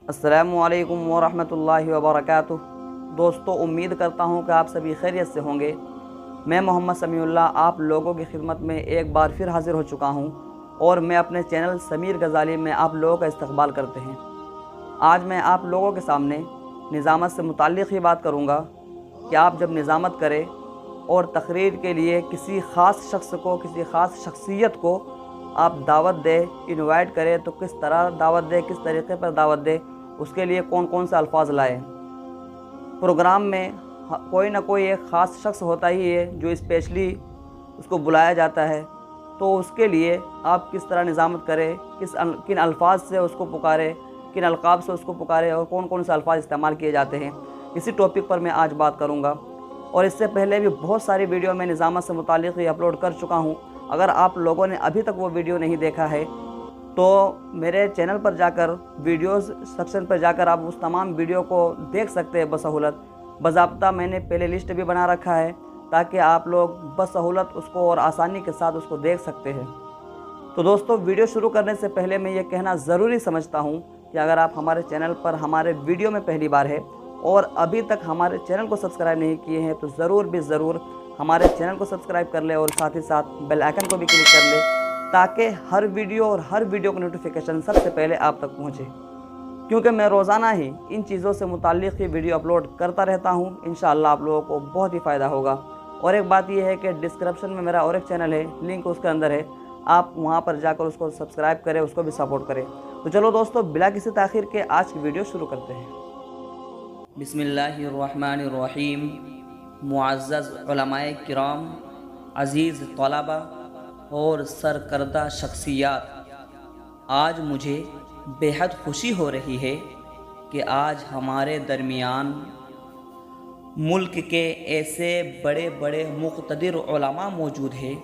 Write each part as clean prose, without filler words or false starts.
अस्सलामु अलैकुम वरहमतुल्लाहि वबरकातुह। दोस्तों, उम्मीद करता हूँ कि आप सभी खैरियत से होंगे। मैं मोहम्मद समीउल्लाह आप लोगों की खिदमत में एक बार फिर हाज़िर हो चुका हूँ और मैं अपने चैनल समीर गज़ाली में आप लोगों का इस्तकबाल करते हैं। आज मैं आप लोगों के सामने निज़ामत से मुताल्लिक़ ही बात करूँगा कि आप जब निज़ामत करें और तकरीर के लिए किसी ख़ास शख्स को, किसी ख़ास शख्सियत को आप दावत दें, इनवाइट करें, तो किस तरह दावत दें, किस तरीक़े पर दावत दें, उसके लिए कौन कौन से अल्फाज लाएँ। प्रोग्राम में कोई ना कोई एक ख़ास शख्स होता ही है जो स्पेशली उसको बुलाया जाता है, तो उसके लिए आप किस तरह निज़ामत करें, किन अल्फाज से उसको पुकारें, किन अलक़ाब से उसको पुकारें और कौन कौन से अल्फाज इस्तेमाल किए जाते हैं, इसी टॉपिक पर मैं आज बात करूँगा। और इससे पहले भी बहुत सारी वीडियो मैं निज़ामत से मुताल्लिक़ अपलोड कर चुका हूँ। अगर आप लोगों ने अभी तक वो वीडियो नहीं देखा है तो मेरे चैनल पर जाकर वीडियोस सेक्शन पर जाकर आप उस तमाम वीडियो को देख सकते हैं बसहूलत। बाज़ाब्ता मैंने प्ले लिस्ट भी बना रखा है ताकि आप लोग बसहूलत उसको और आसानी के साथ उसको देख सकते हैं। तो दोस्तों, वीडियो शुरू करने से पहले मैं ये कहना ज़रूरी समझता हूँ कि अगर आप हमारे चैनल पर हमारे वीडियो में पहली बार है और अभी तक हमारे चैनल को सब्सक्राइब नहीं किए हैं, तो ज़रूर हमारे चैनल को सब्सक्राइब कर ले और साथ ही साथ बेल आइकन को भी क्लिक कर ले ताकि हर वीडियो का नोटिफिकेशन सबसे पहले आप तक पहुँचे, क्योंकि मैं रोज़ाना ही इन चीज़ों से मुताल्लिक़ ही वीडियो अपलोड करता रहता हूँ। इंशाअल्लाह आप लोगों को बहुत ही फ़ायदा होगा। और एक बात यह है कि डिस्क्रिप्शन में मेरा और एक चैनल है, लिंक उसके अंदर है, आप वहाँ पर जाकर उसको सब्सक्राइब करें, उसको भी सपोर्ट करें। तो चलो दोस्तों, बिला किसी ताख़ीर के आज की वीडियो शुरू करते हैं। बिस्मिल्लाहिर्रहमानिर्रहीम। मुअज़्ज़ज़ उलमाए किराम, अज़ीज़ तलबा और सरकर्दा शख्सियात, आज मुझे बेहद खुशी हो रही है कि आज हमारे दरमियान मुल्क के ऐसे बड़े बड़े मुक़तदिर उलमा मौजूद हैं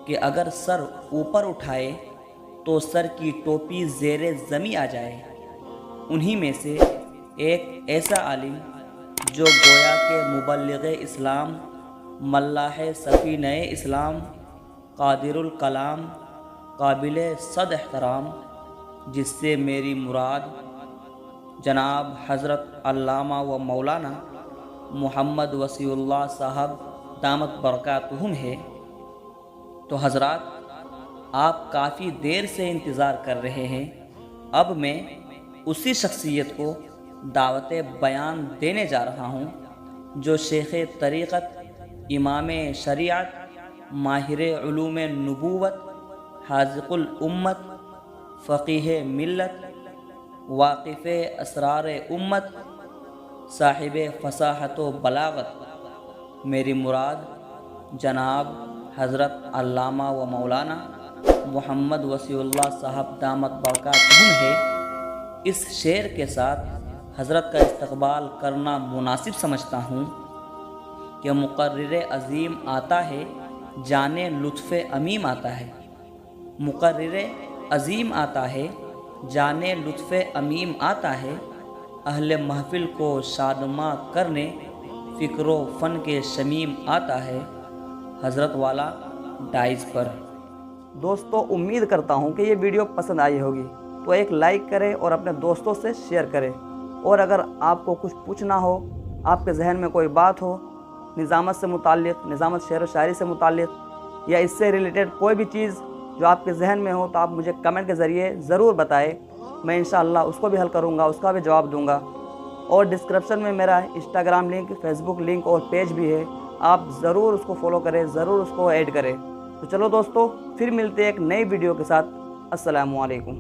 कि अगर सर ऊपर उठाए तो सर की टोपी ज़ेरे ज़मीं आ जाए। उन्हीं में से एक ऐसा आलिम जो गोया के मुबल्लिग़ इस्लाम, मल्लाह सफ़ीने इस्लाम, क़ादिरुल कलाम, काबिल सद एहतराम, जिससे मेरी मुराद जनाब हज़रत अल्लामा व मौलाना मोहम्मद वसीउल्लाह साहब दामत बरकातुहुम है। तो हज़रात, आप काफ़ी देर से इंतज़ार कर रहे हैं। अब मैं उसी शख्सियत को दावत बयान देने जा रहा हूँ जो शेख तरीक़त, इमाम शरीअत, माहिर उलूम नबूवत, हाज़िक़ुल उम्मत, फ़क़ीह मिल्लत, वाक़िफ़ असरार उम्मत, साहिब फ़साहत व बलागत, मेरी मुराद जनाब हज़रत अल्लामा व मौलाना मोहम्मद वसीउल्लाह साहब दामत बरकातुहुम है। इस शेर के साथ हज़रत का इस्तक़बाल करना मुनासिब समझता हूँ कि मुक़र्रिर अज़ीम आता है, जाने लुत्फ़ अमीम आता है। मुक़र्रिर अज़ीम आता है, जाने लुत्फ़ अमीम आता है। अहले महफ़िल को शादमा करने फ़िक्रो फ़न के शमीम आता है। हज़रत वाला डाइज़ पर। दोस्तों, उम्मीद करता हूँ कि ये वीडियो पसंद आई होगी, तो एक लाइक करें और अपने दोस्तों से शेयर करें। और अगर आपको कुछ पूछना हो, आपके जहन में कोई बात हो निज़ामत से मुताल्लिक़, निज़ामत शेर व शायरी से मुताल्लिक़ या इससे रिलेटेड कोई भी चीज़ जो आपके जहन में हो, तो आप मुझे कमेंट के ज़रिए ज़रूर बताएं। मैं इंशाअल्लाह उसको भी हल करूँगा, उसका भी जवाब दूँगा। और डिस्क्रिप्शन में मेरा इंस्टाग्राम लिंक, फेसबुक लिंक और पेज भी है, आप ज़रूर उसको फॉलो करें, ज़रूर उसको ऐड करें। तो चलो दोस्तों, फिर मिलते हैं एक नई वीडियो के साथ। अस्सलामु अलैकुम।